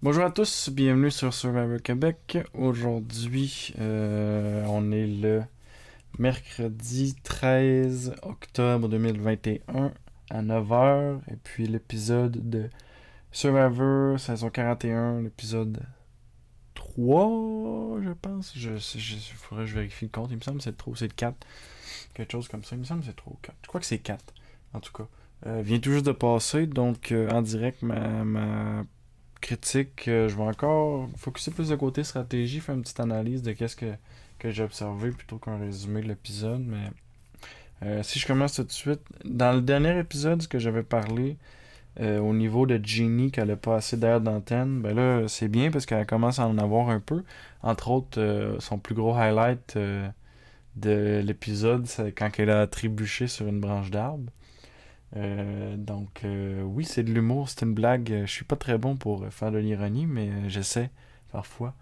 Bonjour à tous, bienvenue sur Survivor Québec. Aujourd'hui, on est le mercredi 13 octobre 2021 à 9h. Et puis l'épisode de Survivor saison 41, l'épisode 3, je pense. Faudrait que je vérifie le compte. Il me semble que c'est trop, c'est le 4. Quelque chose comme ça. Il me semble que c'est trop 4. Je crois que c'est 4, en tout cas. Vient tout juste de passer, donc en direct, ma critique, je vais encore focuser plus de côté stratégie, faire une petite analyse de que j'ai observé plutôt qu'un résumé de l'épisode. Mais si je commence tout de suite, dans le dernier épisode, ce que j'avais parlé au niveau de Jeannie, qu'elle a pas assez d'air d'antenne, ben là, c'est bien parce qu'elle commence à en avoir un peu. Entre autres, son plus gros highlight de l'épisode, c'est quand elle a trébuché sur une branche d'arbre. Oui, c'est de l'humour, c'est une blague. Je suis pas très bon pour faire de l'ironie, mais j'essaie parfois.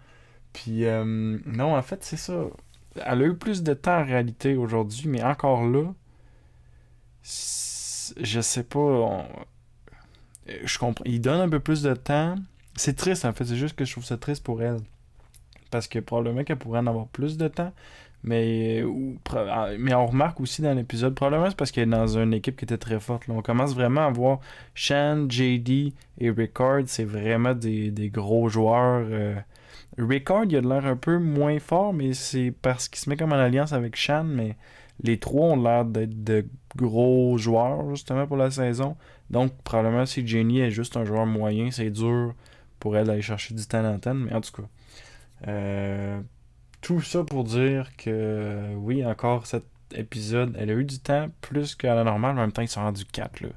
Puis non, en fait, c'est ça. Elle a eu plus de temps en réalité aujourd'hui, mais encore là, je sais pas. Je comprends. Il donne un peu plus de temps. C'est triste en fait, c'est juste que je trouve ça triste pour elle. Parce que probablement qu'elle pourrait en avoir plus de temps. Mais on remarque aussi dans l'épisode, probablement c'est parce qu'elle est dans une équipe qui était très forte. Là. On commence vraiment à voir Shan, JD et Ricard, c'est vraiment des gros joueurs. Ricard, il a de l'air un peu moins fort, mais c'est parce qu'il se met comme en alliance avec Shan, mais les trois ont l'air d'être de gros joueurs justement pour la saison. Donc probablement si Jenny est juste un joueur moyen, c'est dur pour elle d'aller chercher du temps d'antenne, mais en tout cas. Euh, tout ça pour dire que oui, encore cet épisode, elle a eu du temps plus qu'à la normale, mais en même temps, ils sont rendus 4 là,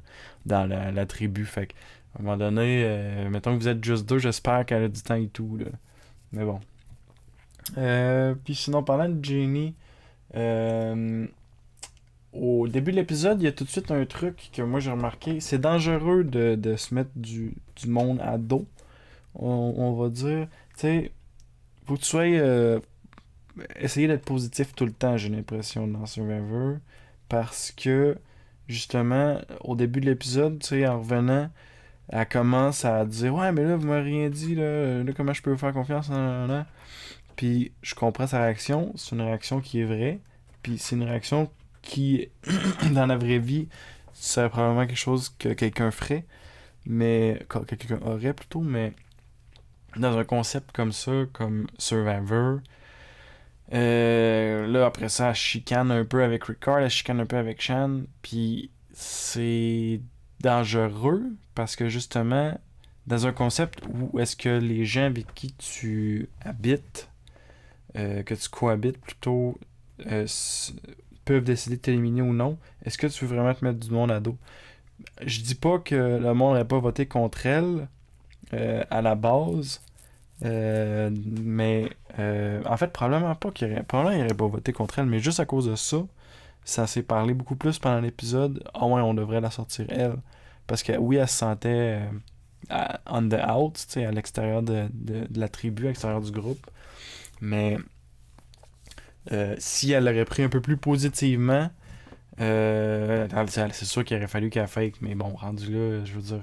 dans la tribu. Fait qu'à un moment donné, mettons que vous êtes juste deux, j'espère qu'elle a du temps et tout. Là. Mais bon. Puis sinon, parlant de Jenny, euh, au début de l'épisode, il y a tout de suite un truc que moi j'ai remarqué. C'est dangereux de se mettre du monde à dos. On va dire, tu sais, faut que tu sois essayer d'être positif tout le temps, j'ai l'impression, dans Survivor. Parce que, justement, au début de l'épisode, tu sais, en revenant, elle commence à dire ouais, mais là, vous m'avez rien dit, là, comment je peux vous faire confiance, nan, nan, nan. Puis, je comprends sa réaction. C'est une réaction qui est vraie. Puis, c'est une réaction qui, dans la vraie vie, c'est probablement quelque chose que quelqu'un ferait, que quelqu'un aurait plutôt, mais dans un concept comme ça, comme Survivor, là, après ça, elle chicane un peu avec Ricard, elle chicane un peu avec Shan, puis c'est dangereux parce que justement, dans un concept où est-ce que les gens avec qui tu habites, que tu cohabites plutôt, euh, s- peuvent décider de t'éliminer ou non, est-ce que tu veux vraiment te mettre du monde à dos? Je dis pas que le monde n'aurait pas voté contre elle à la base, en fait, probablement pas probablement il aurait pas voté contre elle, mais juste à cause de ça, ça s'est parlé beaucoup plus pendant l'épisode. Ah ouais, on devrait la sortir elle. Parce que oui, elle se sentait on the out, tu sais, à l'extérieur de la tribu, à l'extérieur du groupe. Mais si elle l'aurait pris un peu plus positivement, c'est sûr qu'il aurait fallu qu'elle fake, mais bon, rendu là, je veux dire,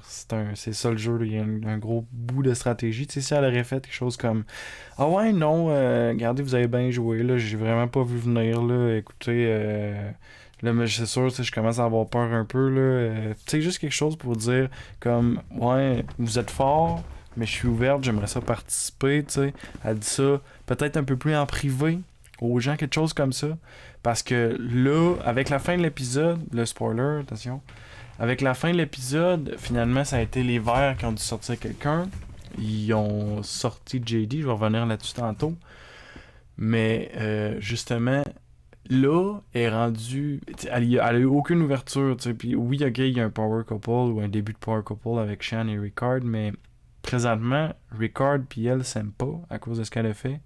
c'est ça le jeu, là, il y a un gros bout de stratégie. Tu sais, si elle aurait fait quelque chose comme ah ouais, non, regardez, vous avez bien joué, là, j'ai vraiment pas vu venir, là, écoutez, là, mais c'est sûr, tu sais, je commence à avoir peur un peu, là, tu sais, juste quelque chose pour dire, comme, ouais, vous êtes fort, mais je suis ouverte, j'aimerais ça participer, tu sais, elle dit ça, peut-être un peu plus en privé, aux gens, quelque chose comme ça, parce que là, avec la fin de l'épisode, le spoiler, attention, avec la fin de l'épisode, finalement, ça a été les Verts qui ont dû sortir quelqu'un. Ils ont sorti JD, je vais revenir là-dessus tantôt. Mais justement, là, elle est rendue. Elle a eu aucune ouverture. Puis oui, ok, il y a un power couple ou un début de power couple avec Shan et Ricard, mais présentement, Ricard puis elle s'aiment pas à cause de ce qu'elle a fait.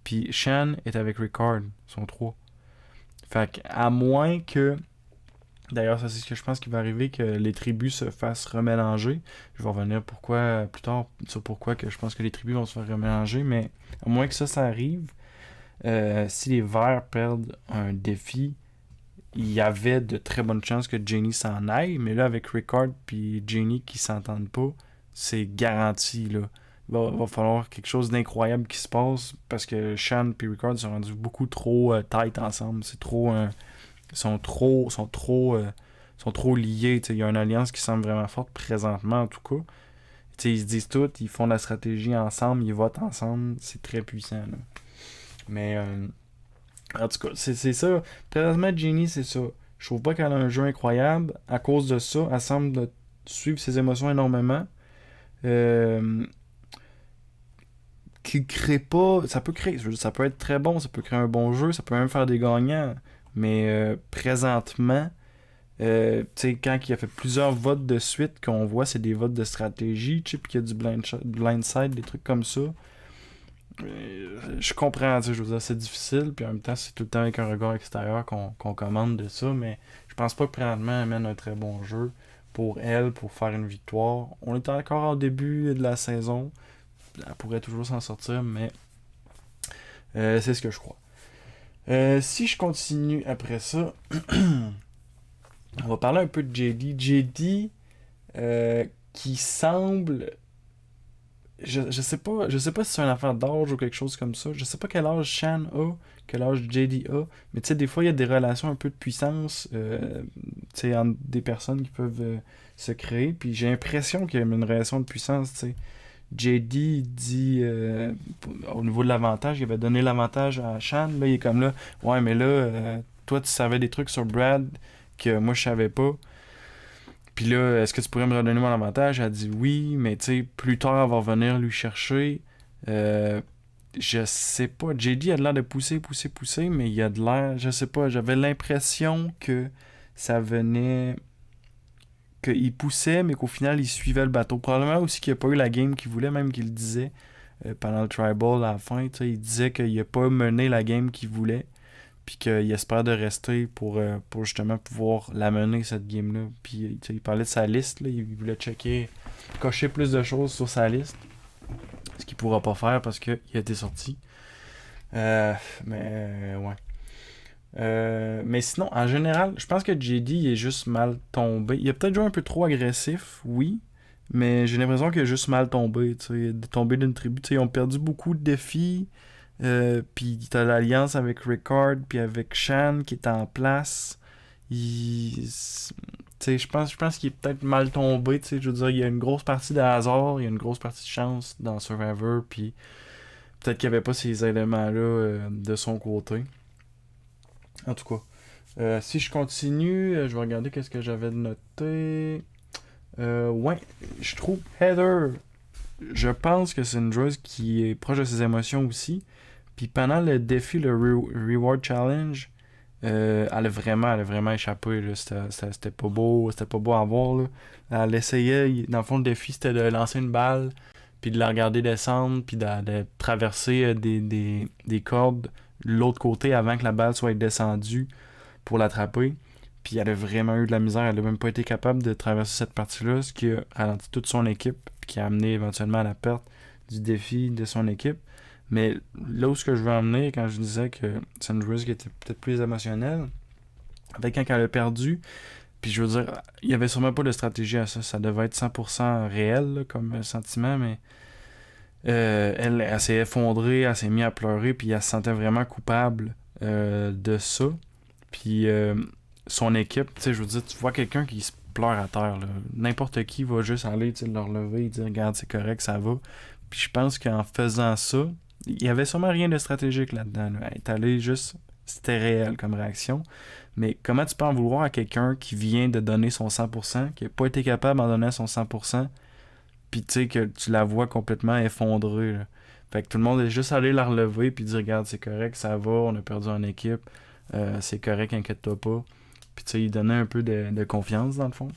Puis Shan est avec Ricard, ils sont trois. Fait qu'à moins que d'ailleurs, ça c'est ce que je pense qui va arriver, que les tribus se fassent remélanger. Je vais revenir plus tard sur pourquoi que je pense que les tribus vont se faire remélanger, mais à moins que ça arrive, si les Verts perdent un défi, il y avait de très bonnes chances que Jenny s'en aille, mais là avec Ricard puis Jenny qui s'entendent pas, c'est garanti là. va falloir quelque chose d'incroyable qui se passe parce que Shan et Ricard sont rendus beaucoup trop tight ensemble. C'est trop. Ils sont trop liés. Il y a une alliance qui semble vraiment forte présentement, en tout cas. Ils se disent tout, ils font la stratégie ensemble, ils votent ensemble. C'est très puissant. Là. Mais, en tout cas, c'est ça. Présentement, Jenny, c'est ça. Je trouve pas qu'elle a un jeu incroyable. À cause de ça, elle semble suivre ses émotions énormément. Euh, qui crée pas. Ça peut créer. Je veux dire, ça peut être très bon, ça peut créer un bon jeu, ça peut même faire des gagnants. Mais présentement, tu sais, quand il a fait plusieurs votes de suite, qu'on voit, c'est des votes de stratégie, tu sais, puis qu'il y a du blindside, des trucs comme ça. Je comprends, tu sais, je veux dire, c'est difficile, puis en même temps, c'est tout le temps avec un regard extérieur qu'on commande de ça, mais je pense pas que présentement, elle mène un très bon jeu pour elle, pour faire une victoire. On est encore au début de la saison, elle pourrait toujours s'en sortir, mais c'est ce que je crois. Si je continue après ça, on va parler un peu de JD. JD, qui semble. Je sais pas si c'est une affaire d'âge ou quelque chose comme ça. Je sais pas quel âge Shan a, quel âge JD a. Mais tu sais, des fois, il y a des relations un peu de puissance tu sais, entre des personnes qui peuvent se créer. Puis j'ai l'impression qu'il y a une relation de puissance, tu sais. JD dit au niveau de l'avantage, il avait donné l'avantage à Shan. Là, il est comme là, ouais, mais là, toi, tu savais des trucs sur Brad que moi, je savais pas. Puis là, est-ce que tu pourrais me redonner mon avantage? Elle a dit oui, mais tu sais, plus tard, elle va venir lui chercher. Euh, je sais pas. JD a de l'air de pousser, mais il a de l'air, je sais pas, j'avais l'impression que ça venait, qu'il poussait, mais qu'au final, il suivait le bateau. Probablement aussi qu'il n'a pas eu la game qu'il voulait, même qu'il le disait pendant le tribal à la fin. Il disait qu'il n'a pas mené la game qu'il voulait, puis qu'il espère de rester pour justement pouvoir la mener, cette game-là. Puis il parlait de sa liste, là, il voulait cocher plus de choses sur sa liste, ce qu'il pourra pas faire parce qu'il a été sorti. Mais ouais. Mais sinon, en général, je pense que JD est juste mal tombé. Il a peut-être joué un peu trop agressif, oui, mais j'ai l'impression qu'il a juste mal tombé. Il est tombé d'une tribu. Ils ont perdu beaucoup de défis. Puis t'as l'alliance avec Ricard, puis avec Shan qui est en place. Je pense qu'il est peut-être mal tombé. Je veux dire, il y a une grosse partie de hasard, il y a une grosse partie de chance dans Survivor, puis peut-être qu'il n'y avait pas ces éléments-là de son côté. En tout cas, si je continue, je vais regarder qu'est-ce que j'avais noté. Ouais, je trouve Heather, je pense que c'est une joueuse qui est proche de ses émotions aussi. Puis pendant le défi, le Reward Challenge, elle a vraiment échappé. Là. C'était pas beau à voir. Là. Elle essayait, dans le fond, le défi, c'était de lancer une balle, puis de la regarder descendre, puis de traverser des cordes de l'autre côté avant que la balle soit descendue pour l'attraper. Puis elle a vraiment eu de la misère. Elle a même pas été capable de traverser cette partie-là, ce qui a ralenti toute son équipe, puis qui a amené éventuellement à la perte du défi de son équipe. Mais là où ce que je veux emmener, quand je disais que c'est une joueuse qui était peut-être plus émotionnelle, avec quand elle a perdu, puis je veux dire, il y avait sûrement pas de stratégie à ça. Ça devait être 100% réel là, comme sentiment, mais elle s'est effondrée, elle s'est mise à pleurer, puis elle se sentait vraiment coupable de ça. Puis son équipe, tu sais, je veux dire, tu vois quelqu'un qui se pleure à terre, là. N'importe qui va juste aller, tu sais, le relever et dire, regarde, c'est correct, ça va. Puis je pense qu'en faisant ça, il y avait sûrement rien de stratégique là-dedans. Là. Elle est allée juste, c'était réel comme réaction. Mais comment tu peux en vouloir à quelqu'un qui vient de donner son 100%, qui n'a pas été capable d'en donner son 100%, puis tu sais que tu la vois complètement effondrée. Là. Fait que tout le monde est juste allé la relever puis dire regarde, c'est correct, ça va, on a perdu en équipe, c'est correct, inquiète-toi pas. Puis tu sais, il donnait un peu de confiance dans le fond.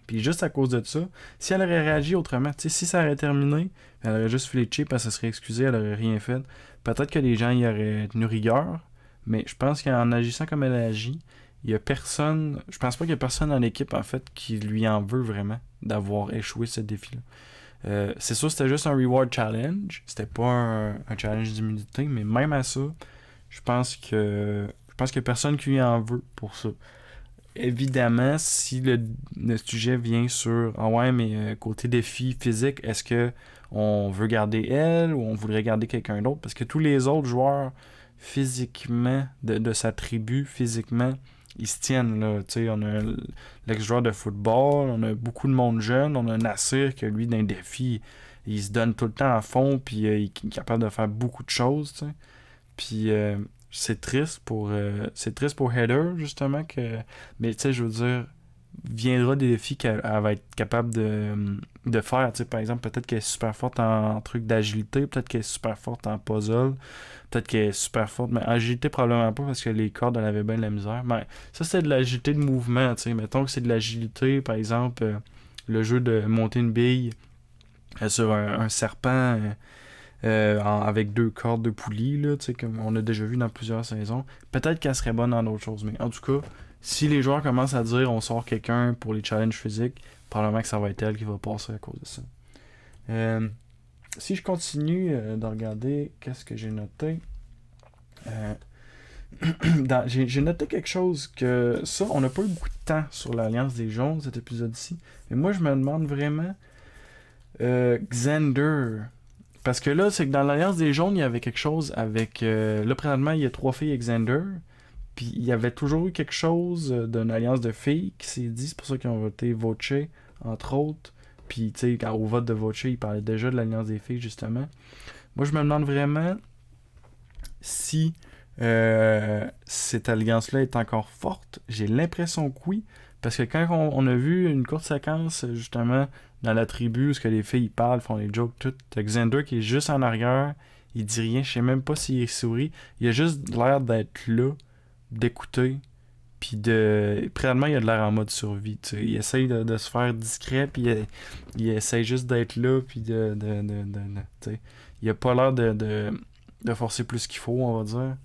Puis juste à cause de ça, si elle aurait réagi autrement, tu sais, si ça aurait terminé, elle aurait juste flitché parce qu'elle se serait excusée, elle aurait rien fait. Peut-être que les gens y auraient tenu rigueur, mais je pense qu'en agissant comme elle agit, il y a personne, je pense pas qu'il y a personne dans l'équipe en fait qui lui en veut vraiment d'avoir échoué ce défi-là. C'est sûr, c'était juste un reward challenge, c'était pas un challenge d'immunité, mais même à ça, je pense que personne qui lui en veut pour ça. évidemment, si le sujet vient sur ah ouais, mais côté défi physique, est-ce que on veut garder elle ou on voudrait garder quelqu'un d'autre? Parce que tous les autres joueurs, physiquement, de sa tribu, physiquement, ils se tiennent là. Tu sais, on a l'ex-joueur de football, on a beaucoup de monde jeune, on a Nasir que lui, d'un défi, il se donne tout le temps à fond, puis il est capable de faire beaucoup de choses, tu sais. Puis c'est triste pour Heather, justement, que. Mais tu sais, je veux dire, viendra des défis qu'elle va être capable de faire. Tu sais, par exemple, peut-être qu'elle est super forte en truc d'agilité, peut-être qu'elle est super forte en puzzle, peut-être qu'elle est super forte, mais agilité probablement pas parce que les cordes, elle avait bien de la misère. Mais ça, c'est de l'agilité de mouvement, tu sais. Mettons que c'est de l'agilité, par exemple, le jeu de monter une bille sur un serpent. Avec deux cordes de poulie, là, comme on a déjà vu dans plusieurs saisons. Peut-être qu'elle serait bonne dans d'autres choses, mais en tout cas, si les joueurs commencent à dire on sort quelqu'un pour les challenges physiques, probablement que ça va être elle qui va passer à cause de ça. Si je continue de regarder qu'est-ce que j'ai noté, euh, j'ai noté quelque chose que ça, on n'a pas eu beaucoup de temps sur l'Alliance des Jaunes, cet épisode-ci, mais moi je me demande vraiment Xander. Parce que là, c'est que dans l'Alliance des Jaunes, il y avait quelque chose avec. Là, présentement, il y a 3 filles Xander. Puis il y avait toujours eu quelque chose d'une alliance de filles qui s'est dit. C'est pour ça qu'ils ont voté Voce, entre autres. Puis, tu sais, au vote de Voce, il parlait déjà de l'Alliance des filles, justement. Moi, je me demande vraiment si cette alliance-là est encore forte. J'ai l'impression que oui. Parce que quand on a vu une courte séquence, justement, dans la tribu, où ce que les filles ils parlent, font les jokes, tout, t'as Xander qui est juste en arrière, il dit rien, je sais même pas s'il sourit, il a juste l'air d'être là, d'écouter, puis présentement il a de l'air en mode survie, tu sais. Il essaye de se faire discret, puis il essaye juste d'être là, puis tu sais. Il a pas l'air de forcer plus qu'il faut, on va dire.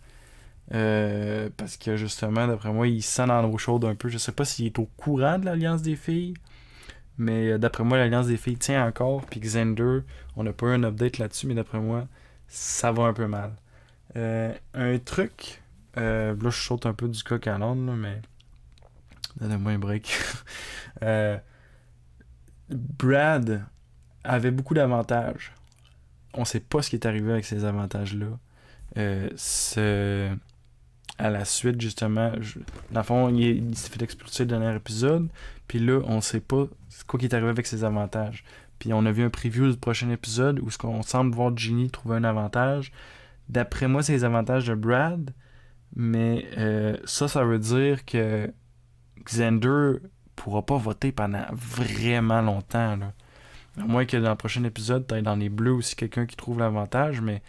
Parce que justement, d'après moi, il sent dans l'eau chaude un peu. Je sais pas s'il est au courant de l'Alliance des filles, mais d'après moi, l'Alliance des filles tient encore. Puis Xander, on n'a pas eu un update là-dessus, mais d'après moi, ça va un peu mal. Un truc, là je saute un peu du coq à l'âne, là, mais donnez-moi un break. Euh, Brad avait beaucoup d'avantages. On sait pas ce qui est arrivé avec ces avantages-là. À la suite, justement, dans le fond, il s'est fait expulser le dernier épisode, puis là, on sait pas quoi qui est arrivé avec ses avantages. Puis on a vu un preview du prochain épisode où on semble voir Ginny trouver un avantage. D'après moi, c'est les avantages de Brad, mais ça veut dire que Xander pourra pas voter pendant vraiment longtemps, là. À moins que dans le prochain épisode, t'ailles dans les bleus aussi quelqu'un qui trouve l'avantage, mais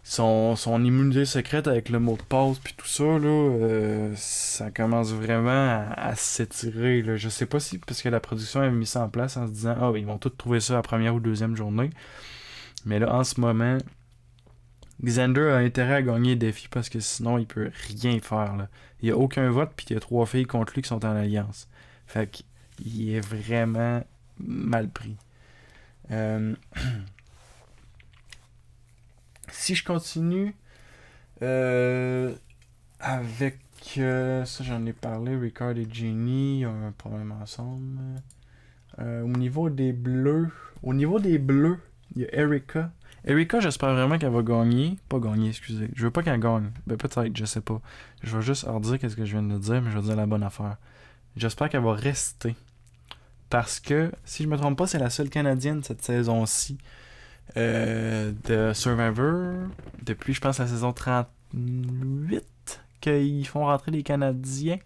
son immunité secrète avec le mot de passe puis tout ça, là, ça commence vraiment à s'étirer, là. Je sais pas si, parce que la production avait mis ça en place en se disant, ah, ils vont tous trouver ça la première ou deuxième journée. Mais là, en ce moment, Xander a intérêt à gagner le défi parce que sinon, il peut rien faire, là. Il y a aucun vote, puis il y a 3 filles contre lui qui sont en alliance. Fait qu'il est vraiment mal pris. Si je continue avec ça, j'en ai parlé, Ricard et Jenny ont un problème ensemble. Au niveau des bleus, il y a Erika. Erika, j'espère vraiment qu'elle va gagner. Pas gagner, excusez. Je veux pas qu'elle gagne. Ben peut-être, je sais pas. Je vais juste redire qu'est-ce que je viens de dire, mais je vais dire la bonne affaire. J'espère qu'elle va rester. Parce que, si je me trompe pas, c'est la seule Canadienne cette saison-ci de Survivor. Depuis, je pense, la saison 38 qu'ils font rentrer les Canadiens.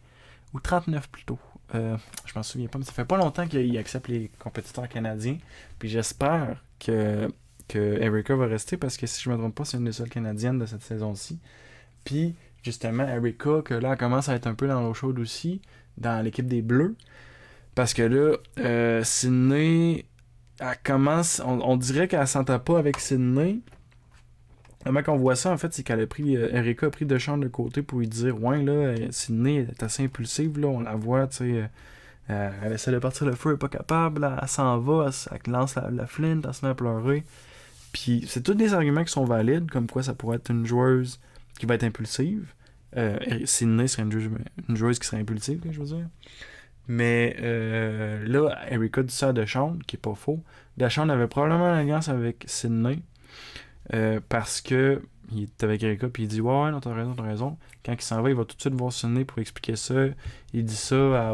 Ou 39 plutôt. Je m'en souviens pas, mais ça fait pas longtemps qu'ils acceptent les compétiteurs canadiens. Puis j'espère que Erika va rester parce que si je me trompe pas, c'est une des seules Canadiennes de cette saison-ci. Puis justement, Erika, que là, elle commence à être un peu dans l'eau chaude aussi, dans l'équipe des Bleus. Parce que là, Sydney, elle commence, on dirait qu'elle s'entend pas avec Sydney. Comment qu'on voit ça, en fait, c'est qu'elle a pris, Erika a pris Deschamps de côté pour lui dire, ouais, là, Sydney est assez impulsive, là, on la voit, tu sais, elle essaie de partir le feu, elle est pas capable, elle s'en va, elle lance la flinte, elle se met à pleurer. Puis c'est tous des arguments qui sont valides, comme quoi ça pourrait être une joueuse qui va être impulsive. Sydney serait une joueuse qui serait impulsive, je veux dire. Mais là, Erika dit ça à Deshawn, qui est pas faux. Deshawn avait probablement une alliance avec Sydney parce que il est avec Erika, puis il dit ouais, non, t'as raison. Quand il s'en va, il va tout de suite voir Sydney pour expliquer ça. Il dit ça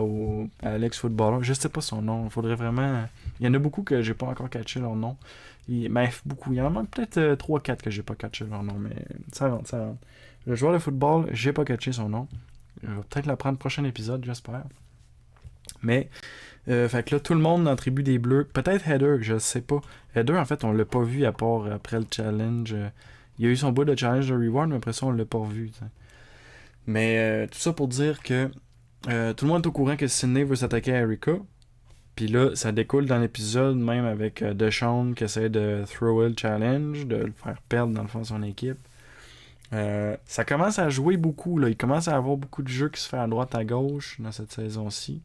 à l'ex-footballeur. Je sais pas son nom. Il faudrait vraiment. Il y en a beaucoup que j'ai pas encore catché leur nom. Beaucoup. Il y en a même peut-être 3-4 que j'ai pas catché leur nom, mais ça rentre. Le joueur de football, j'ai pas catché son nom. Je vais peut-être l'apprendre prochain épisode, j'espère. Mais, fait que là, tout le monde dans la tribu des Bleus, peut-être Heather, je sais pas. Heather, en fait, on l'a pas vu à part après le challenge. Il y a eu son bout de challenge de reward, mais après ça, on l'a pas vu. T'sais. Mais tout ça pour dire que tout le monde est au courant que Sydney veut s'attaquer à Erika. Puis là, ça découle dans l'épisode, même avec Deshawn qui essaie de throw le challenge, de le faire perdre dans le fond de son équipe. Ça commence à jouer beaucoup. Là. Il commence à avoir beaucoup de jeux qui se font à droite à gauche dans cette saison-ci.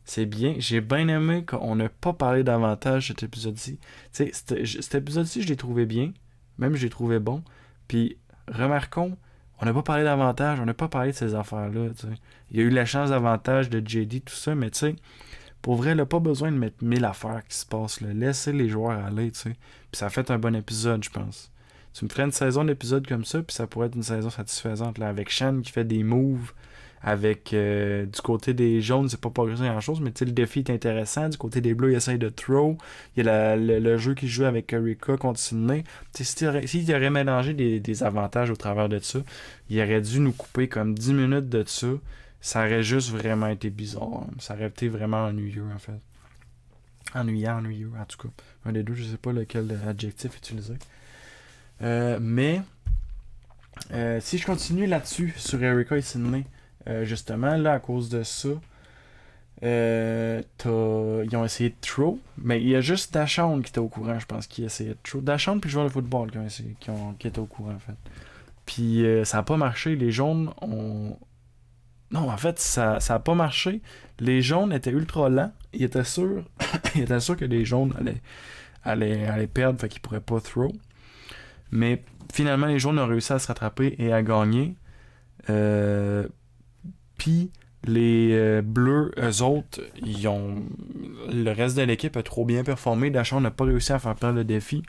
C'est bien. J'ai bien aimé qu'on n'a pas parlé davantage cet épisode-ci. Tu sais, cet épisode-ci, je l'ai trouvé bien. Même je l'ai trouvé bon. Puis, remarquons, on n'a pas parlé davantage. On n'a pas parlé de ces affaires-là. T'sais. Il y a eu la chance d'avantage de JD, tout ça. Mais tu sais, pour vrai, il n'a pas besoin de mettre 1000 affaires qui se passent. Là. Laissez les joueurs aller. T'sais. Puis ça fait un bon épisode, je pense. Tu me ferais une saison d'épisodes comme ça, puis ça pourrait être une saison satisfaisante. Là, avec Shan qui fait des moves. Avec du côté des jaunes, c'est pas grand chose, mais le défi est intéressant. Du côté des bleus, il essaye de throw. Il y a le jeu qui joue avec Erika contre Sydney. S'il aurait mélangé des avantages au travers de ça, il aurait dû nous couper comme 10 minutes de ça. Ça aurait juste vraiment été bizarre. Ça aurait été vraiment ennuyeux, en fait. Ennuyeux, en tout cas. Un des deux, je sais pas lequel adjectif utiliser. Mais si je continue là-dessus, sur Erika et Sydney, justement, là, à cause de ça, ils ont essayé de throw, mais il y a juste Dashawn qui était au courant, je pense, qui essayait de throw. Dashawn puis le joueur de football qui étaient au courant, en fait. Puis ça n'a pas marché. Les jaunes ont... Non, en fait, ça a pas marché. Les jaunes étaient ultra lents. Ils étaient sûrs que les jaunes allaient perdre, fait qu'ils pourraient pas throw. Mais finalement, les jaunes ont réussi à se rattraper et à gagner. Puis les bleus, eux autres, le reste de l'équipe a trop bien performé. Dachon n'a pas réussi à faire perdre le défi.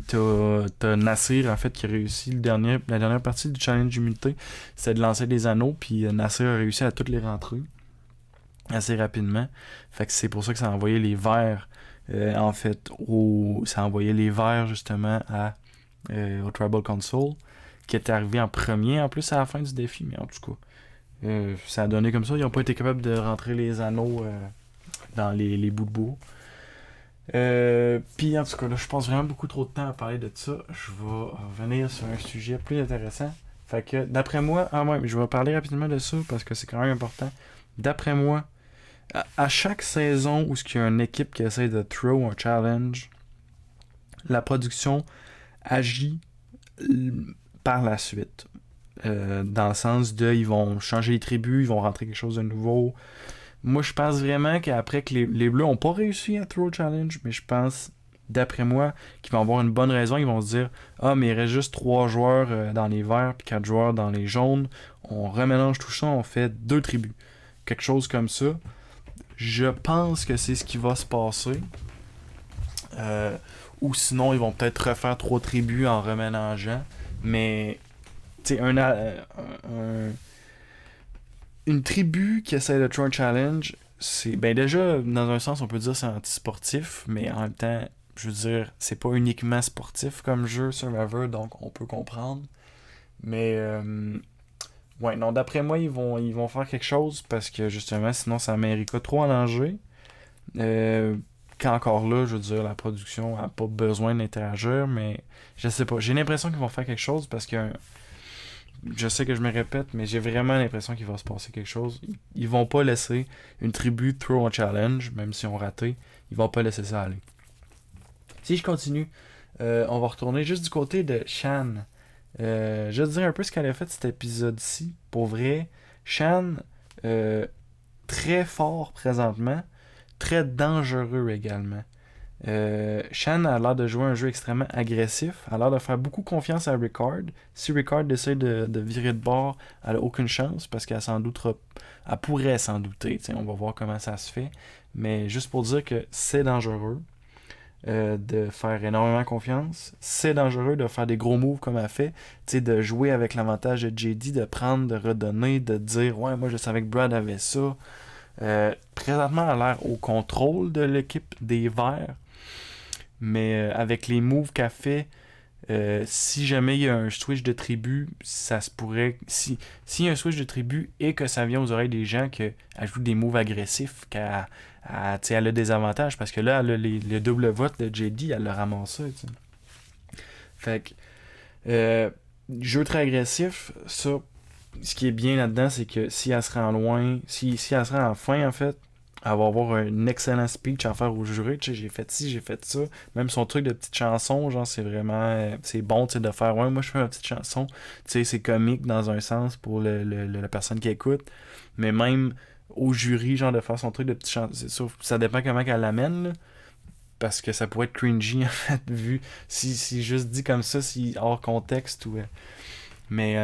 T'as Nasir, en fait, qui a réussi la dernière partie du challenge d'humilité. C'est de lancer des anneaux, puis Nasir a réussi à toutes les rentrer assez rapidement. Fait que c'est pour ça que ça a envoyé les verts, en fait, ça a envoyé les verts, justement, au Tribal Council, qui était arrivé en premier, en plus, à la fin du défi, mais en tout cas. Ça a donné comme ça. Ils n'ont pas été capables de rentrer les anneaux dans les bouts de bois. Puis en tout cas, là, je passe vraiment beaucoup trop de temps à parler de ça. Je vais revenir sur un sujet plus intéressant. Fait que d'après moi, je vais parler rapidement de ça parce que c'est quand même important. D'après moi, à chaque saison où il y a une équipe qui essaie de throw un challenge, la production agit par la suite. Dans le sens de ils vont changer les tribus, ils vont rentrer quelque chose de nouveau. Moi, je pense vraiment qu'après que les Bleus n'ont pas réussi à throw challenge, mais je pense, d'après moi, qu'ils vont avoir une bonne raison. Ils vont se dire mais il reste juste 3 joueurs dans les verts puis 4 joueurs dans les jaunes. On remélange tout ça, on fait 2 tribus. Quelque chose comme ça. Je pense que c'est ce qui va se passer. Ou sinon, ils vont peut-être refaire 3 tribus en remélangeant. Mais tu sais, une tribu qui essaie de throw un challenge, c'est déjà, dans un sens, on peut dire c'est anti-sportif, mais en même temps, je veux dire, c'est pas uniquement sportif comme jeu Survivor, donc on peut comprendre. Mais ouais, non, d'après moi, ils vont faire quelque chose parce que justement, sinon ça met Erika trop en danger. Qu'encore là, je veux dire, la production a pas besoin d'interagir, mais je sais pas. J'ai l'impression qu'ils vont faire quelque chose parce que je sais que je me répète, mais j'ai vraiment l'impression qu'il va se passer quelque chose. Ils vont pas laisser une tribu throw un challenge, même si on raté. Ils vont pas laisser ça aller. Si je continue, on va retourner juste du côté de Shan. Je vais te dire un peu ce qu'elle a fait cet épisode-ci. Pour vrai, Shan, très fort présentement, très dangereux également. Shan a l'air de jouer un jeu extrêmement agressif, a l'air de faire beaucoup confiance à Ricard. Si Ricard essaie de virer de bord, elle a aucune chance parce qu'elle s'en doutera. Elle pourrait s'en douter, t'sais, on va voir comment ça se fait. Mais juste pour dire que c'est dangereux de faire énormément confiance. C'est dangereux de faire des gros moves comme elle fait. T'sais, de jouer avec l'avantage de JD, de prendre, de redonner, de dire ouais, moi je savais que Brad avait ça. Présentement, elle a l'air au contrôle de l'équipe des Verts. Mais avec les moves qu'elle fait, si jamais il y a un switch de tribu, ça se pourrait. S'il y a un switch de tribu et que ça vient aux oreilles des gens qu'elle joue des moves agressifs, elle a des avantages parce que là, elle a le double vote de JD, elle l'a ramassé. T'sais. Fait que, euh, jeu très agressif, ça, ce qui est bien là-dedans, c'est que si elle se rend loin, si elle se rend en fin, en fait, elle va avoir un excellent speech à faire au jury. Tu sais, j'ai fait ci, j'ai fait ça. Même son truc de petite chanson, genre, c'est vraiment. C'est bon, tu sais, de faire. Ouais, moi, je fais ma petite chanson. Tu sais, c'est comique dans un sens pour la personne qui écoute. Mais même au jury, genre, de faire son truc de petite chanson. C'est sûr, ça dépend comment qu'elle l'amène, là. Parce que ça pourrait être cringy, en fait, vu. Si juste dit comme ça, si hors contexte ou. Mais.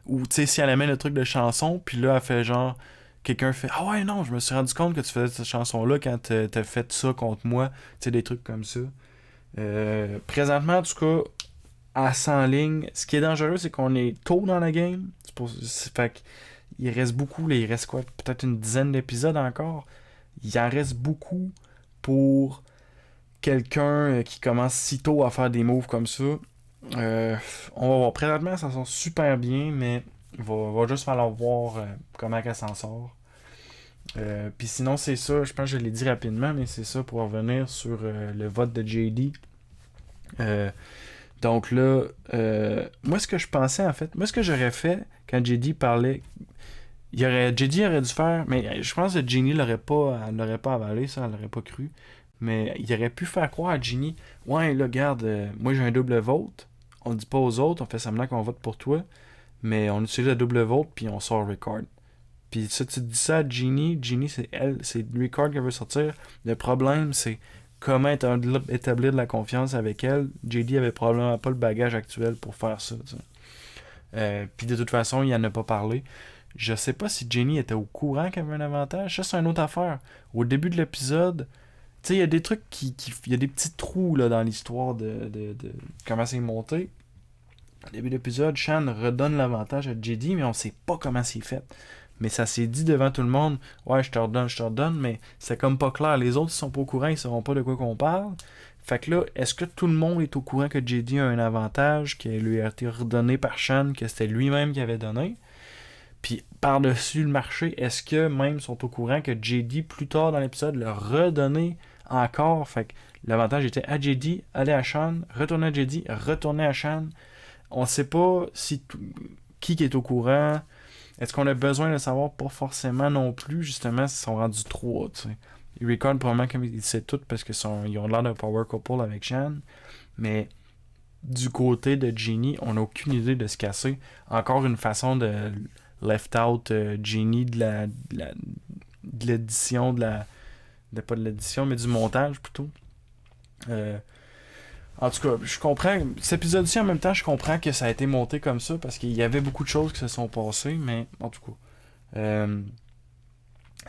Ou, tu sais, si elle amène le truc de chanson, puis là, elle fait genre quelqu'un fait ah ouais non je me suis rendu compte que tu faisais cette chanson là quand t'as fait ça contre moi, tu sais des trucs comme ça. Présentement en tout cas à 100 lignes, ce qui est dangereux c'est qu'on est tôt dans la game, fait que il reste beaucoup là, il reste quoi peut-être une dizaine d'épisodes encore, il en reste beaucoup pour quelqu'un qui commence si tôt à faire des moves comme ça. Euh, on va voir présentement ça sort super bien mais va juste falloir voir comment elle s'en sort. Puis sinon, c'est ça, je pense que je l'ai dit rapidement, mais c'est ça pour revenir sur le vote de JD. Euh, donc là, moi ce que je pensais en fait, moi ce que j'aurais fait quand JD parlait, JD aurait dû faire, mais je pense que Ginny elle l'aurait pas avalé, ça, elle l'aurait pas cru. Mais il aurait pu faire croire à Ginny, ouais là, regarde, moi j'ai un double vote, on le dit pas aux autres, on fait semblant qu'on vote pour toi, mais on utilise le double vote puis on sort record. Puis ça, tu dis ça à Ginny. Ginny, c'est elle, c'est Ricard qui veut sortir. Le problème, c'est comment établir de la confiance avec elle. JD avait probablement pas le bagage actuel pour faire ça. Puis de toute façon, il en a pas parlé. Je sais pas si Ginny était au courant qu'elle avait un avantage. Ça, c'est une autre affaire. Au début de l'épisode, tu sais, il y a des trucs il y a des petits trous là, dans l'histoire de comment c'est monté. Au début de l'épisode, Shan redonne l'avantage à JD, mais on sait pas comment c'est fait. Mais ça s'est dit devant tout le monde, ouais, je te redonne, mais c'est comme pas clair. Les autres, ils sont pas au courant, ils sauront pas de quoi qu'on parle. Fait que là, est-ce que tout le monde est au courant que JD a un avantage, qui lui a été redonné par Shan, que c'était lui-même qui avait donné? Puis par-dessus le marché, est-ce que même sont au courant que JD, plus tard dans l'épisode, l'a redonné encore? Fait que l'avantage était à JD, aller à Shan, retourner à JD, retourner à Shan. On sait pas si qui est au courant. Est-ce qu'on a besoin de le savoir? Pas forcément non plus, justement, ils sont rendus trop, tu sais. Ils recordent probablement comme ils savent tout parce qu'ils ont l'air d'un power couple avec Shan. Mais du côté de Genie, on n'a aucune idée de se casser. Encore une façon de left out Genie de l'édition, pas de l'édition, mais du montage plutôt. Euh, En tout cas, je comprends. Cet épisode-ci, en même temps, je comprends que ça a été monté comme ça parce qu'il y avait beaucoup de choses qui se sont passées, mais en tout cas. Euh,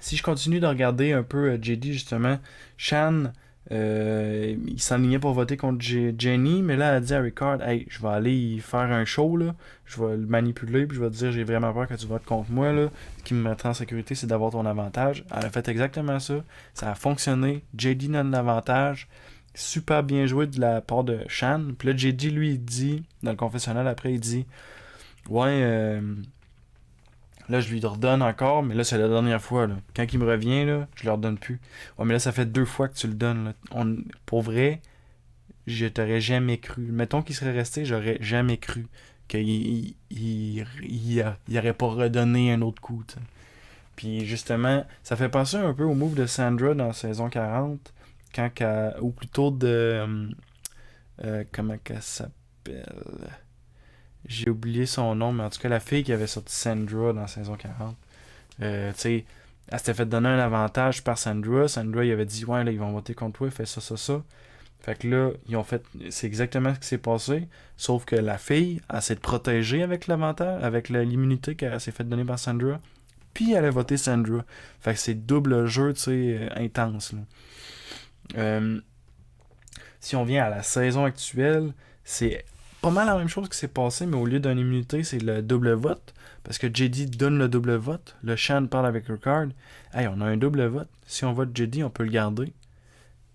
si je continue de regarder un peu JD, justement, Shan, il s'enlignait pour voter contre Jenny, mais là, elle a dit à Ricard, hey, je vais aller y faire un show, là. Je vais le manipuler, puis je vais te dire, j'ai vraiment peur que tu votes contre moi, là. Ce qui me mettrait en sécurité, c'est d'avoir ton avantage. Elle a fait exactement ça. Ça a fonctionné. JD donne l'avantage. Super bien joué de la part de Shan. Puis là, JD, lui, il dit, dans le confessionnal, après, il dit, ouais, là, je lui redonne encore, mais là, c'est la dernière fois. Là. Quand il me revient, là, je le redonne plus. Ouais, mais là, ça fait 2 fois que tu le donnes. Là. Pour vrai, je t'aurais jamais cru. Mettons qu'il serait resté, j'aurais jamais cru qu'il il aurait pas redonné un autre coup. T'sais. Puis justement, ça fait penser un peu au move de Sandra dans saison 40, ou plutôt de... comment qu'elle s'appelle? J'ai oublié son nom, mais en tout cas, la fille qui avait sorti Sandra dans saison 40. Tu sais, Elle s'était fait donner un avantage par Sandra. Sandra, il avait dit, ouais, là, ils vont voter contre toi, fais ça, ça, ça. Fait que là, ils ont fait. C'est exactement ce qui s'est passé. Sauf que la fille, elle s'est protégée avec l'avantage, avec l'immunité qu'elle s'est fait donner par Sandra. Puis elle a voté Sandra. Fait que c'est double jeu, tu sais, intense. Là. Euh, si on vient à la saison actuelle, c'est pas mal la même chose qui s'est passé, mais au lieu d'une immunité, c'est le double vote. Parce que JD donne le double vote. Le Shan parle avec Ricard. Hey, on a un double vote. Si on vote JD, on peut le garder.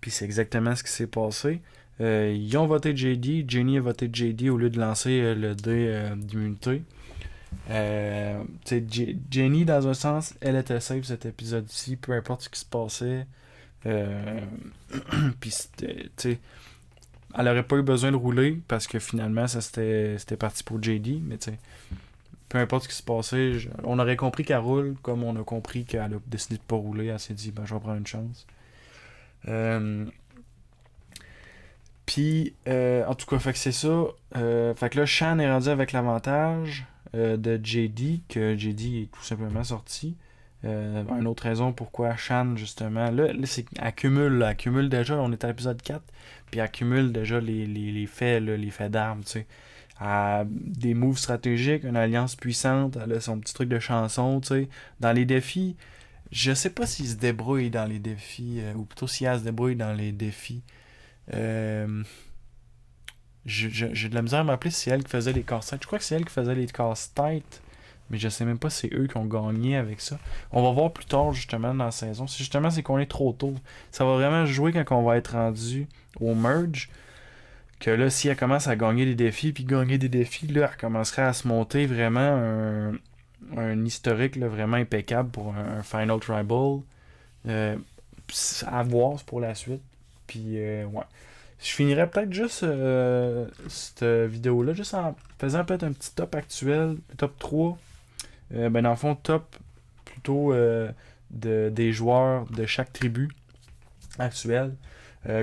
Puis c'est exactement ce qui s'est passé. Ils ont voté JD. Jenny a voté JD au lieu de lancer le dé d'immunité. Jenny, dans un sens, elle était safe cet épisode-ci, peu importe ce qui se passait. Puis elle aurait pas eu besoin de rouler parce que finalement, ça c'était parti pour JD. Mais tu sais, peu importe ce qui se passait, on aurait compris qu'elle roule comme on a compris qu'elle a décidé de pas rouler. Elle s'est dit, ben, je vais prendre une chance. Puis, en tout cas, fait que c'est ça. Fait que là, Shan est rendu avec l'avantage de JD, que JD est tout simplement sorti. Une autre raison pourquoi Shan, justement, là c'est qu'elle accumule déjà, on est à l'épisode 4, puis elle accumule déjà les faits, là, les faits d'armes, tu sais. Des moves stratégiques, une alliance puissante, elle a son petit truc de chanson, tu sais. Dans les défis, je sais pas s'il se débrouille dans les défis, ou plutôt si elle se débrouille dans les défis. Euh, j'ai de la misère à m'appeler si c'est elle qui faisait les casse-têtes. Je crois que c'est elle qui faisait les casse-têtes, mais je sais même pas si c'est eux qui ont gagné avec ça. On va voir plus tard, justement, dans la saison. C'est qu'on est trop tôt. Ça va vraiment jouer quand on va être rendu au merge. Que là, si elle commence à gagner des défis, puis gagner des défis, là, elle commencerait à se monter vraiment un historique là, vraiment impeccable pour un Final Tribal. À voir pour la suite. Puis, ouais. Je finirais peut-être juste cette vidéo-là, juste en faisant peut-être un petit top actuel, top 3. Ben, dans le fond, top plutôt des joueurs de chaque tribu actuelle.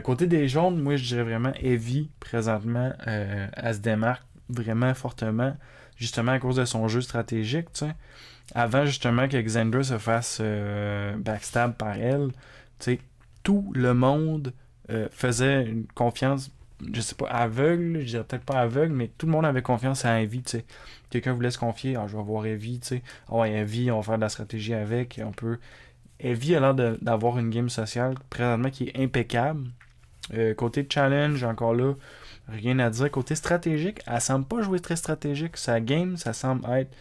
Côté des jaunes, moi je dirais vraiment Evie, présentement, elle se démarque vraiment fortement, justement à cause de son jeu stratégique, tu sais. Avant justement que Xander se fasse backstab par elle, tu sais, tout le monde faisait une confiance, je sais pas, aveugle, je dirais peut-être pas aveugle, mais tout le monde avait confiance à Evie, tu sais. Quelqu'un voulait se confier, je vais voir Evie, tu sais. Ouais, Evie, on va faire de la stratégie avec, on peut. Evie a l'air d'avoir une game sociale présentement qui est impeccable. Côté challenge, encore là, rien à dire. Côté stratégique, elle semble pas jouer très stratégique. Sa game, ça semble être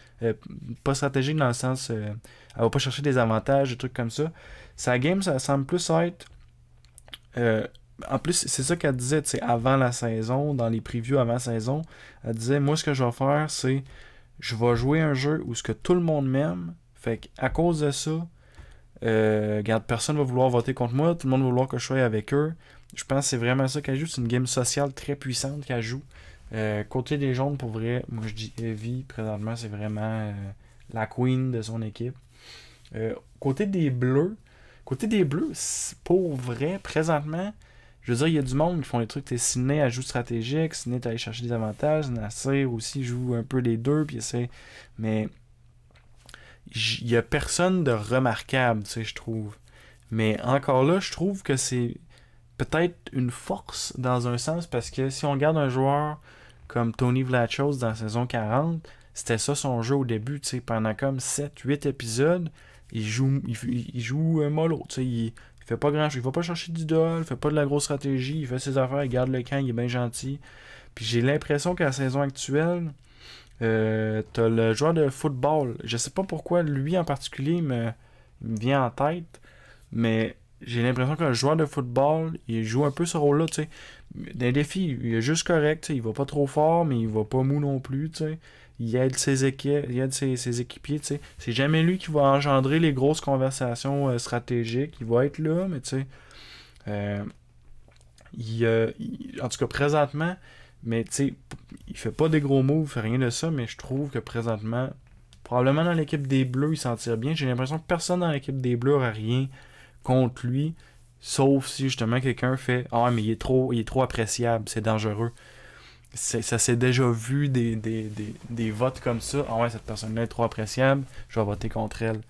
pas stratégique dans le sens elle va pas chercher des avantages, des trucs comme ça. Sa game, ça semble plus être en plus, c'est ça qu'elle disait, tu sais, avant la saison, dans les previews avant la saison, elle disait, moi, ce que je vais faire, c'est, je vais jouer un jeu où ce que tout le monde m'aime, fait qu'à cause de ça, regarde, personne va vouloir voter contre moi, tout le monde va vouloir que je sois avec eux. Je pense que c'est vraiment ça qu'elle joue, c'est une game sociale très puissante qu'elle joue. Côté des jaunes, pour vrai, moi je dis Evie, présentement, c'est vraiment la queen de son équipe. Côté des bleus, pour vrai, présentement, je veux dire, il y a du monde qui font des trucs. Sidney, elle joue stratégique, Sidney est allé chercher des avantages, Nasser aussi joue un peu les deux, puis essaie. Mais il y a personne de remarquable, tu sais, je trouve. Mais encore là, je trouve que c'est peut-être une force dans un sens, parce que si on regarde un joueur comme Tony Vlachos dans la saison 40, c'était ça son jeu au début, tu sais, pendant comme 7-8 épisodes, il joue un mollo, tu sais, il fait pas grand chose, il va pas chercher d'idole, il fait pas de la grosse stratégie, il fait ses affaires, il garde le camp, il est bien gentil. Puis j'ai l'impression qu'à la saison actuelle, t'as le joueur de football, je sais pas pourquoi lui en particulier il me vient en tête, mais j'ai l'impression que le joueur de football, il joue un peu ce rôle-là, tu sais. Dans les défis, il est juste correct, tu sais, il va pas trop fort, mais il va pas mou non plus, tu sais. Il aide ses équipiers, tu sais. C'est jamais lui qui va engendrer les grosses conversations stratégiques. Il va être là, mais tu sais. euh, en tout cas, présentement, mais tu sais, il fait pas des gros moves, il fait rien de ça, mais je trouve que présentement, probablement dans l'équipe des Bleus, il s'en tire bien. J'ai l'impression que personne dans l'équipe des Bleus n'aura rien contre lui, sauf si justement quelqu'un fait ah mais il est trop appréciable, c'est dangereux. Ça s'est déjà vu des votes comme ça. Ah ouais, cette personne-là est trop appréciable, je vais voter contre elle.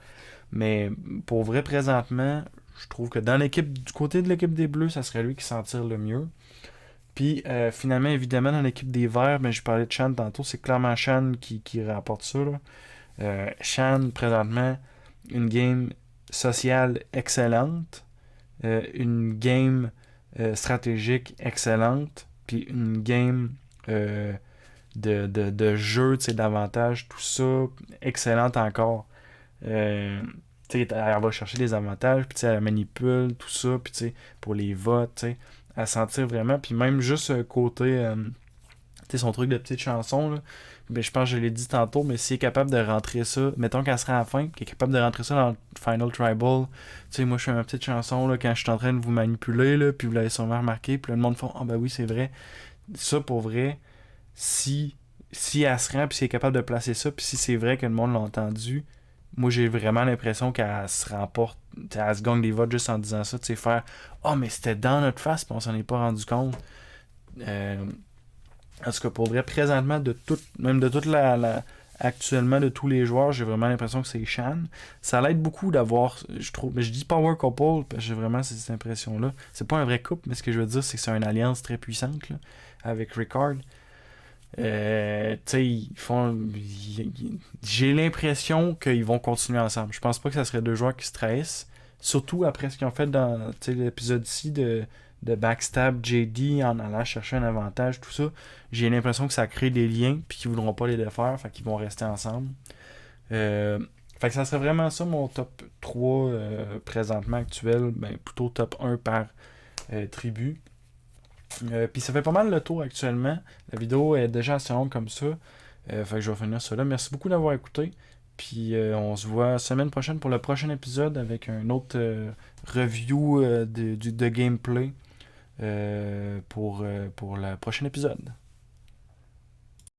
Mais pour vrai, présentement, je trouve que dans l'équipe, du côté de l'équipe des Bleus, ça serait lui qui s'en tire le mieux. Puis finalement, évidemment, dans l'équipe des Verts, ben, je parlais de Shan tantôt, c'est clairement Shan qui rapporte ça. Là. Shan, présentement, une game sociale excellente, une game stratégique excellente, puis une game de jeu, d'avantage, tout ça, excellente encore. Euh, elle va chercher des avantages, puis elle manipule, tout ça, puis pour les votes, à sentir vraiment, puis même juste côté, son truc de petite chanson, là, ben, je pense que je l'ai dit tantôt, mais s'il est capable de rentrer ça, mettons qu'elle sera à la fin, qu'il est capable de rentrer ça dans le Final Tribal, moi je fais ma petite chanson là, quand je suis en train de vous manipuler, là, puis vous l'avez sûrement remarqué, puis là, le monde fait ah ben oui, c'est vrai. Ça pour vrai, si elle se rend, puis si elle est capable de placer ça, puis si c'est vrai que le monde l'a entendu, moi j'ai vraiment l'impression qu'elle se remporte, elle se gagne des votes juste en disant ça, faire oh mais c'était dans notre face, puis on s'en est pas rendu compte. Euh, en tout cas, pour vrai, présentement, même de toute actuellement, de tous les joueurs, j'ai vraiment l'impression que c'est Shan. Ça l'aide beaucoup d'avoir, je trouve, mais je dis Power Couple, parce que j'ai vraiment cette impression-là. C'est pas un vrai couple, mais ce que je veux dire, c'est que c'est une alliance très puissante, là, avec Ricard. Tu sais, j'ai l'impression qu'ils vont continuer ensemble. Je pense pas que ça serait deux joueurs qui se trahissent. Surtout après ce qu'ils ont fait dans l'épisode-ci de backstab JD en allant chercher un avantage, tout ça. J'ai l'impression que ça crée des liens puis qu'ils voudront pas les défaire, fait qu'ils vont rester ensemble. Fait que ça serait vraiment ça mon top 3 présentement actuel, ben plutôt top 1 par tribu. Puis ça fait pas mal le tour actuellement. La vidéo est déjà assez longue comme ça. Fait que je vais finir ça là. Merci beaucoup d'avoir écouté. Puis on se voit semaine prochaine pour le prochain épisode avec un autre review de gameplay pour le prochain épisode.